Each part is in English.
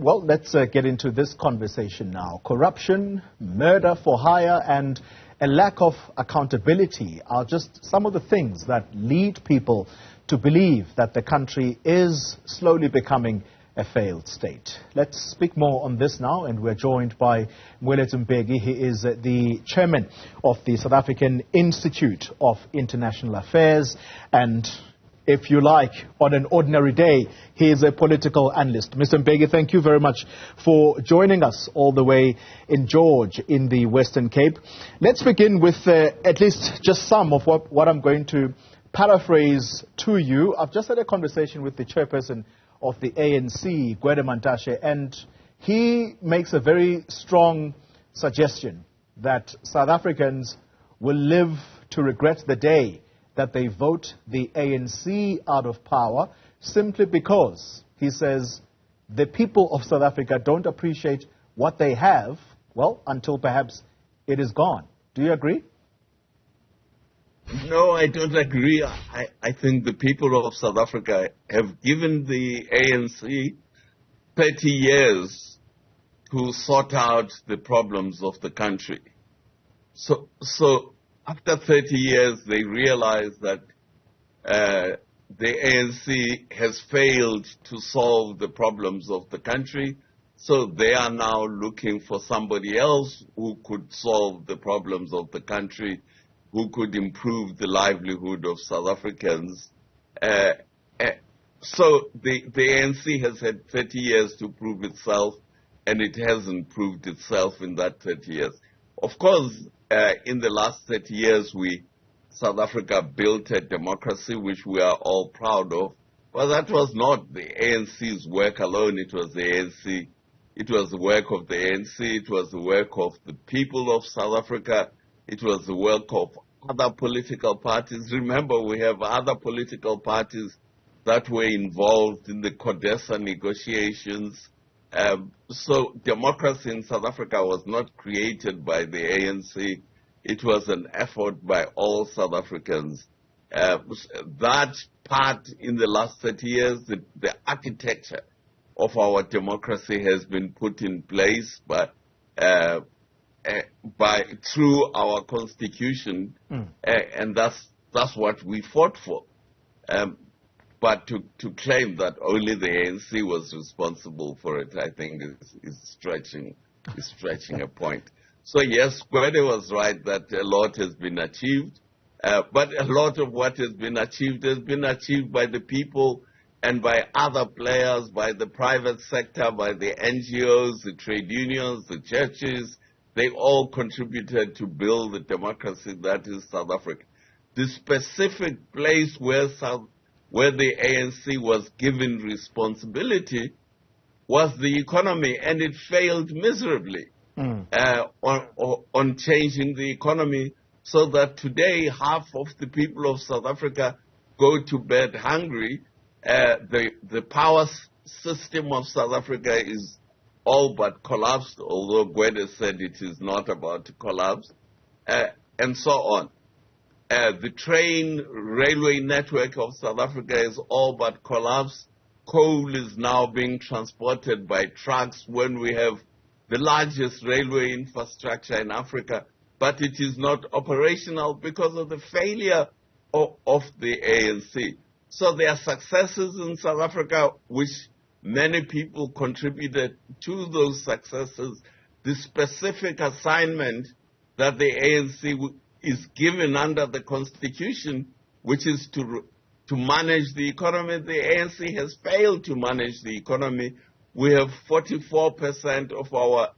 Well, let's get into this conversation now. Corruption, murder for hire, and a lack of accountability are just some of the things that lead people to believe that the country is slowly becoming a failed state. Let's speak more on this now, and we're joined by Moeletsi Mbeki. He is the chairman of the South African Institute of International Affairs, and if you like, on an ordinary day, he is a political analyst. Mr. Mbeki, thank you very much for joining us all the way in George in the Western Cape. Let's begin with at least just some of what I'm going to paraphrase to you. I've just had a conversation with the chairperson of the ANC, Gwede Mantashe, and he makes a very strong suggestion that South Africans will live to regret the day that they vote the ANC out of power, simply because, he says, the people of South Africa don't appreciate what they have, well, until perhaps it is gone. Do you agree? No, I don't agree. I think the people of South Africa have given the ANC 30 years to sort out the problems of the country. So after 30 years, they realized that the ANC has failed to solve the problems of the country. So they are now looking for somebody else who could solve the problems of the country, who could improve the livelihood of South Africans. So the ANC has had 30 years to prove itself, and it hasn't proved itself in that 30 years. Of course, in the last 30 years, South Africa built a democracy which we are all proud of. But that was not the ANC's work alone. It was the ANC. It was the work of the ANC. It was the work of the people of South Africa. It was the work of other political parties. Remember, we have other political parties that were involved in the CODESA negotiations. So democracy in South Africa was not created by the ANC. It was an effort by all South Africans. That part in the last 30 years, the architecture of our democracy has been put in place through our constitution, and that's what we fought for. But to claim that only the ANC was responsible for it, I think is stretching a point. So yes, Gwede was right that a lot has been achieved, but a lot of what has been achieved by the people and by other players, by the private sector, by the NGOs, the trade unions, the churches. They all contributed to build the democracy that is South Africa. The specific place where the ANC was given responsibility was the economy, and it failed miserably on changing the economy, so that today half of the people of South Africa go to bed hungry. The power system of South Africa is all but collapsed, although Gwede said it is not about to collapse, and so on. The railway network of South Africa is all but collapsed. Coal is now being transported by trucks when we have the largest railway infrastructure in Africa, but it is not operational because of the failure of the ANC. So there are successes in South Africa which many people contributed to those successes. The specific assignment that the ANC is given under the Constitution, which is to manage the economy, the ANC has failed to manage the economy. We have 44% of our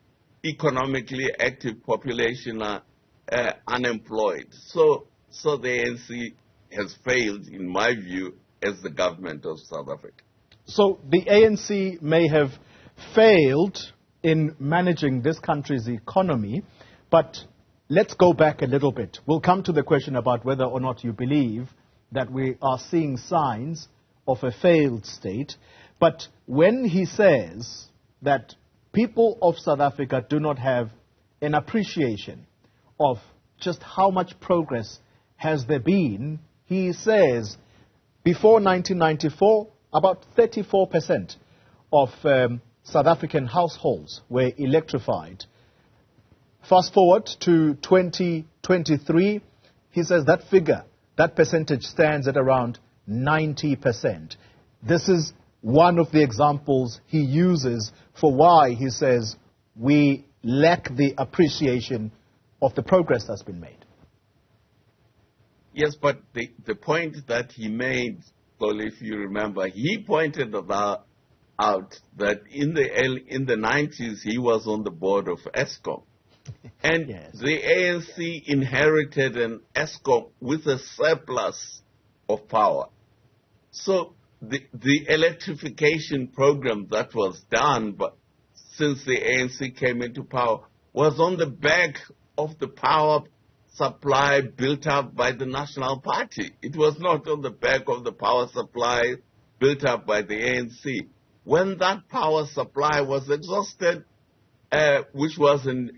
economically active population are unemployed. So the ANC has failed, in my view, as the government of South Africa. So the ANC may have failed in managing this country's economy, but let's go back a little bit. We'll come to the question about whether or not you believe that we are seeing signs of a failed state. But when he says that people of South Africa do not have an appreciation of just how much progress has there been, he says before 1994, about 34% of South African households were electrified. Fast forward to 2023, he says that figure, that percentage stands at around 90%. This is one of the examples he uses for why he says we lack the appreciation of the progress that's been made. Yes, but the point that he made, well, if you remember, he pointed out that in the 90s he was on the board of ESCOM. And Yes. the ANC inherited an ESCOM with a surplus of power. So the electrification program that was done since the ANC came into power was on the back of the power supply built up by the National Party. It was not on the back of the power supply built up by the ANC. When that power supply was exhausted, which was in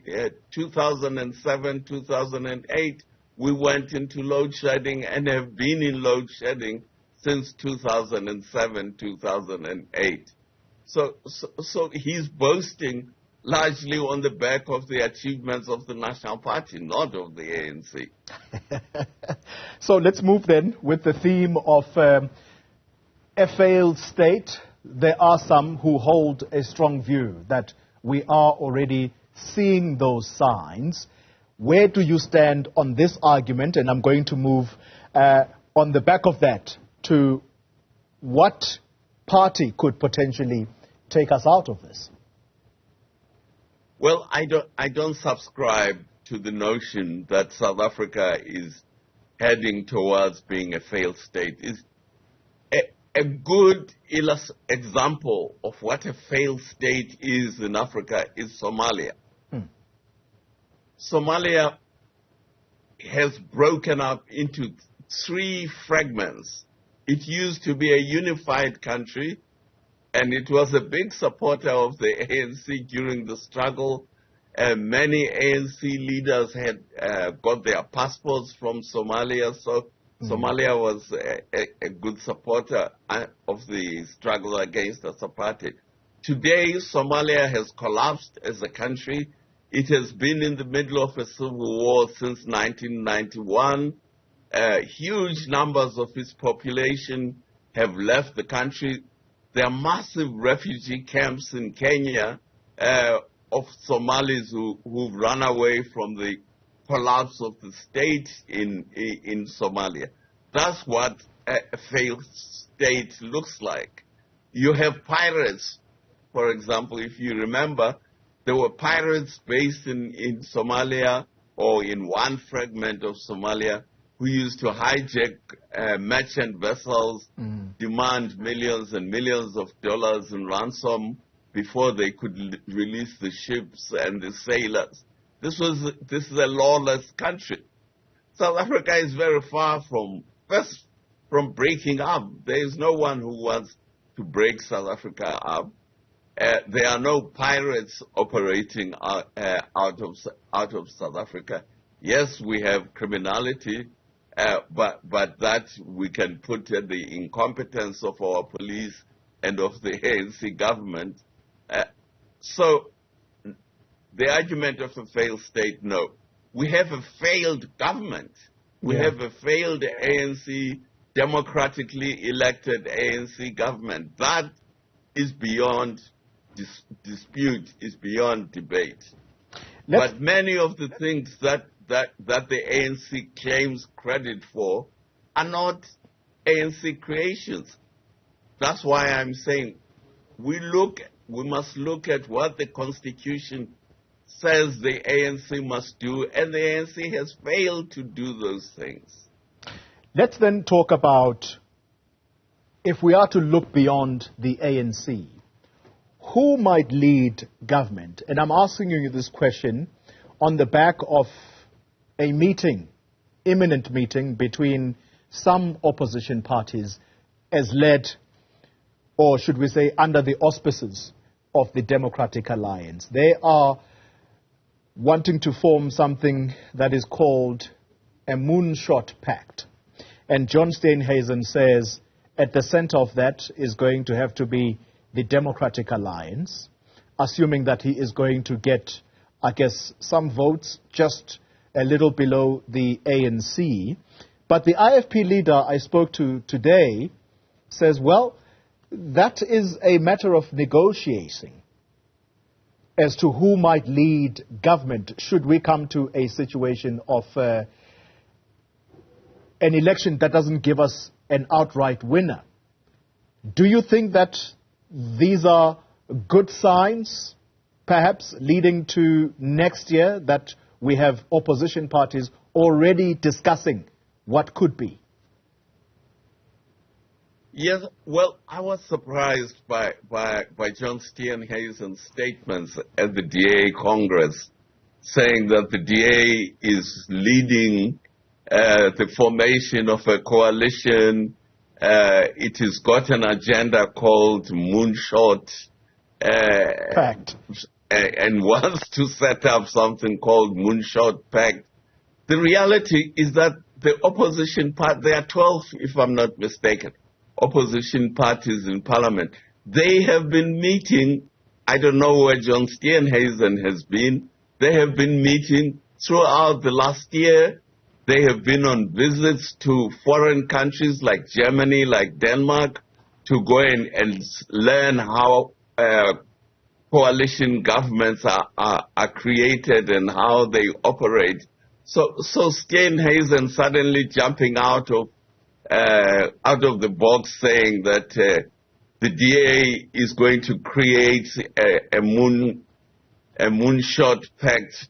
2007, 2008, we went into load shedding and have been in load shedding since 2007, 2008. So he's boasting largely on the back of the achievements of the National Party, not of the ANC. So let's move then with the theme of a failed state. There are some who hold a strong view that we are already seeing those signs. Where do you stand on this argument? And I'm going to move on the back of that to what party could potentially take us out of this? Well, I don't subscribe to the notion that South Africa is heading towards being a failed state. It's a good example of what a failed state is in Africa is Somalia. Somalia has broken up into 3 fragments. It used to be a unified country, and it was a big supporter of the ANC during the struggle. Many ANC leaders had got their passports from Somalia, so Somalia was a good supporter of the struggle against the apartheid. Today, Somalia has collapsed as a country. It has been in the middle of a civil war since 1991. Huge numbers of its population have left the country. There are massive refugee camps in Kenya of Somalis who've run away from the collapse of the state in Somalia. That's what a failed state looks like. You have pirates, for example, if you remember, there were pirates based in Somalia or in one fragment of Somalia who used to hijack merchant vessels, demand millions and millions of dollars in ransom before they could release the ships and the sailors. This is a lawless country. South Africa is very far from breaking up. There is no one who wants to break South Africa up. There are no pirates operating out of South Africa. Yes, we have criminality, but that we can put at the incompetence of our police and of the ANC government. So the argument of a failed state, no. We have a failed government. We have a failed ANC, democratically elected ANC government. That is beyond dispute, is beyond debate. But many of the things that the ANC claims credit for are not ANC creations. That's why I'm saying we must look at what the Constitution says the ANC must do, and the ANC has failed to do those things. Let's then talk about, if we are to look beyond the ANC, who might lead government? And I'm asking you this question on the back of a meeting, imminent meeting between some opposition parties as led, or should we say under the auspices of the Democratic Alliance. They are wanting to form something that is called a moonshot pact. And John Steenhuisen says at the center of that is going to have to be the Democratic Alliance. assuming that he is going to get, I guess, some votes just a little below the ANC. But the IFP leader I spoke to today says, well, that is a matter of negotiating as to who might lead government should we come to a situation of an election that doesn't give us an outright winner. Do you think that these are good signs, perhaps leading to next year, that we have opposition parties already discussing what could be? Yes, well, I was surprised by John Steenhuisen's statements at the DA Congress, saying that the DA is leading the formation of a coalition. It has got an agenda called Moonshot. Pact. And wants to set up something called Moonshot Pact. The reality is that the opposition party, there are 12, if I'm not mistaken, opposition parties in parliament. They have been meeting, I don't know where John Steenhuisen has been. They have been meeting throughout the last year. They have been on visits to foreign countries like Germany, like Denmark, to go in and learn how coalition governments are created and how they operate. So Steenhuisen suddenly jumping out of the box, saying that the DA is going to create a moonshot pact,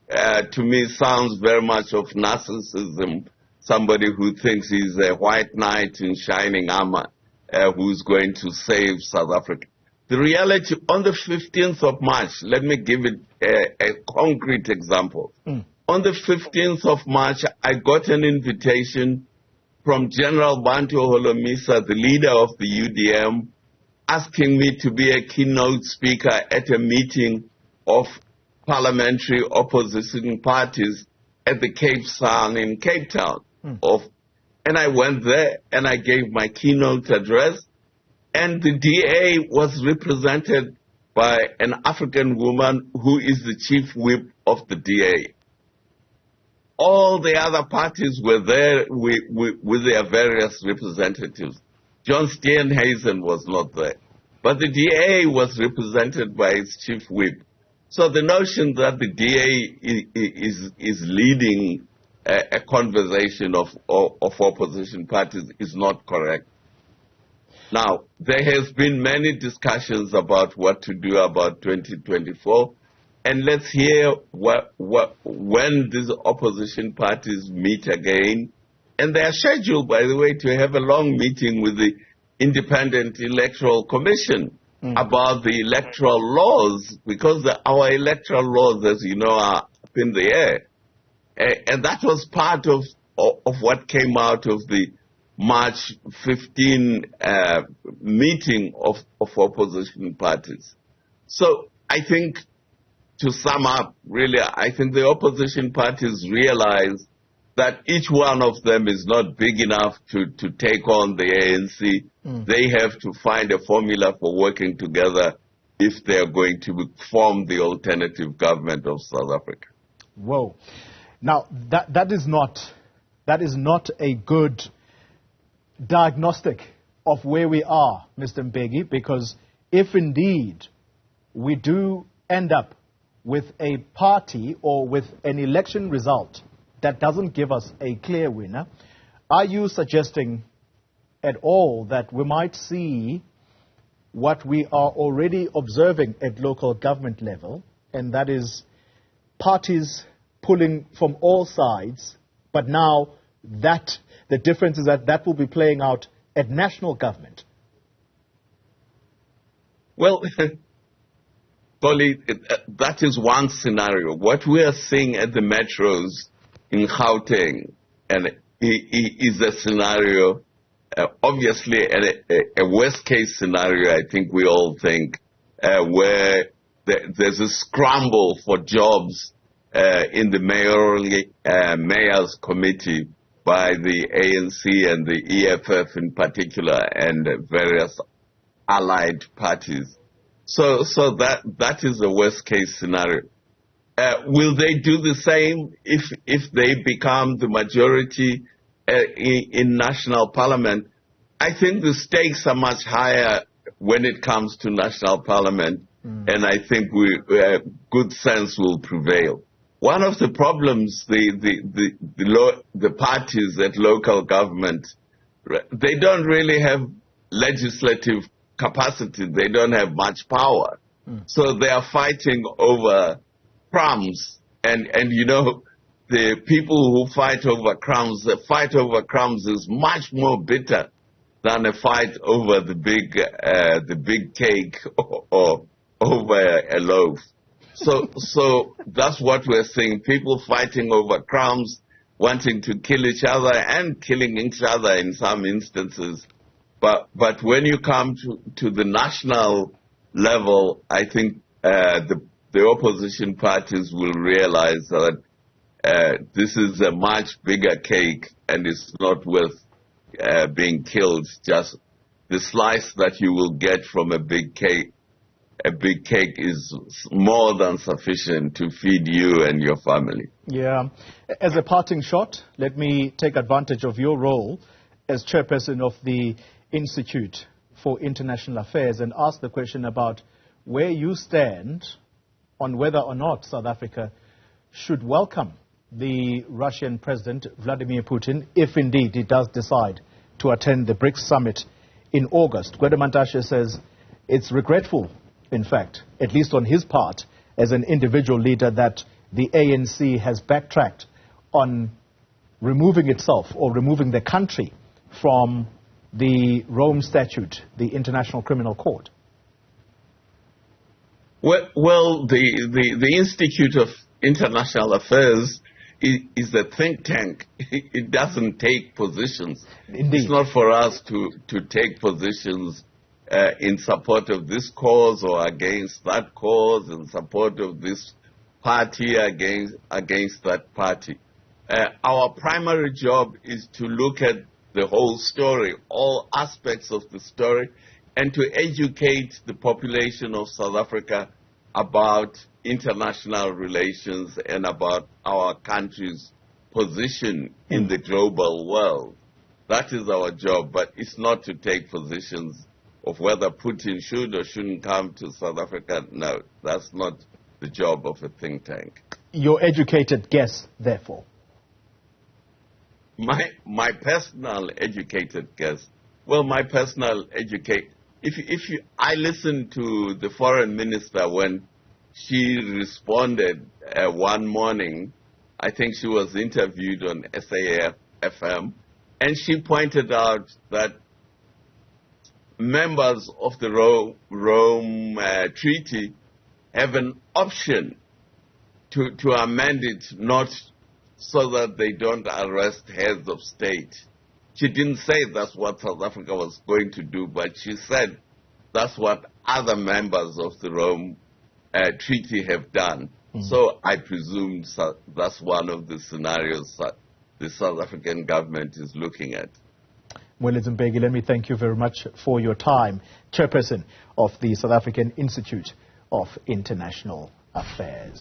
to me sounds very much of narcissism. Somebody who thinks he's a white knight in shining armor, who's going to save South Africa. The reality, on the 15th of March, let me give it a concrete example. On the 15th of March, I got an invitation from General Bantu Holomisa, the leader of the UDM, asking me to be a keynote speaker at a meeting of parliamentary opposition parties at the Cape Town in Cape Town. And I went there and I gave my keynote address, and the DA was represented by an African woman who is the chief whip of the DA. All the other parties were there with their various representatives. John Steenhuisen was not there. But the DA was represented by its chief whip. So the notion that the DA is leading a conversation of opposition parties is not correct. Now, there has been many discussions about what to do about 2024. And let's hear when these opposition parties meet again. And they are scheduled, by the way, to have a long meeting with the Independent Electoral Commission about the electoral laws, because our electoral laws, as you know, are up in the air. And that was part of what came out of the March 15 meeting of opposition parties. So I think, to sum up, really, I think the opposition parties realize that each one of them is not big enough to take on the ANC. They have to find a formula for working together if they are going to form the alternative government of South Africa. Whoa. Now, that is not a good diagnostic of where we are, Mr. Mbeki, because if indeed we do end up with a party or with an election result that doesn't give us a clear winner, are you suggesting at all that we might see what we are already observing at local government level, and that is parties pulling from all sides, but now that the difference is that will be playing out at national government? Well, Polly, that is one scenario. What we are seeing at the metros in Gauteng is a scenario, obviously a worst-case scenario, I think we all think, where there's a scramble for jobs in the mayor's committee by the ANC and the EFF in particular and various allied parties. So that is the worst case scenario. Will they do the same if they become the majority in national parliament? I think the stakes are much higher when it comes to national parliament, and I think good sense will prevail. One of the problems the parties at local government, they don't really have legislative capacity. They don't have much power, so they are fighting over crumbs, and you know, the people who fight over crumbs, the fight over crumbs is much more bitter than a fight over the big cake or over a loaf. So that's what we're seeing: people fighting over crumbs, wanting to kill each other and killing each other in some instances. But when you come to the national level, I think the opposition parties will realize that this is a much bigger cake, and it's not worth being killed. Just the slice that you will get from a big cake is more than sufficient to feed you and your family. Yeah. As a parting shot, let me take advantage of your role as chairperson of the Institute for International Affairs and ask the question about where you stand on whether or not South Africa should welcome the Russian President Vladimir Putin, if indeed he does decide to attend the BRICS summit in August. Gwede Mantashe says it's regretful, in fact, at least on his part, as an individual leader, that the ANC has backtracked on removing itself or removing the country from the Rome Statute, the International Criminal Court. Well, the Institute of International Affairs is a think tank. It doesn't take positions. Indeed. It's not for us to take positions in support of this cause or against that cause, in support of this party against that party. Our primary job is to look at the whole story, all aspects of the story, and to educate the population of South Africa about international relations and about our country's position in the global world. That is our job, but it's not to take positions of whether Putin should or shouldn't come to South Africa. No, that's not the job of a think tank. Your educated guess, therefore? My personal educated guess. Well, my personal I listened to the foreign minister when she responded one morning. I think she was interviewed on SAF-FM, and she pointed out that members of the Rome Treaty have an option to amend it, not so that they don't arrest heads of state. She didn't say that's what South Africa was going to do, but she said that's what other members of the Rome Treaty have done. So I presume that's one of the scenarios that the South African government is looking at. Moeletsi Mbeki, let me thank you very much for your time. Chairperson of the South African Institute of International Affairs.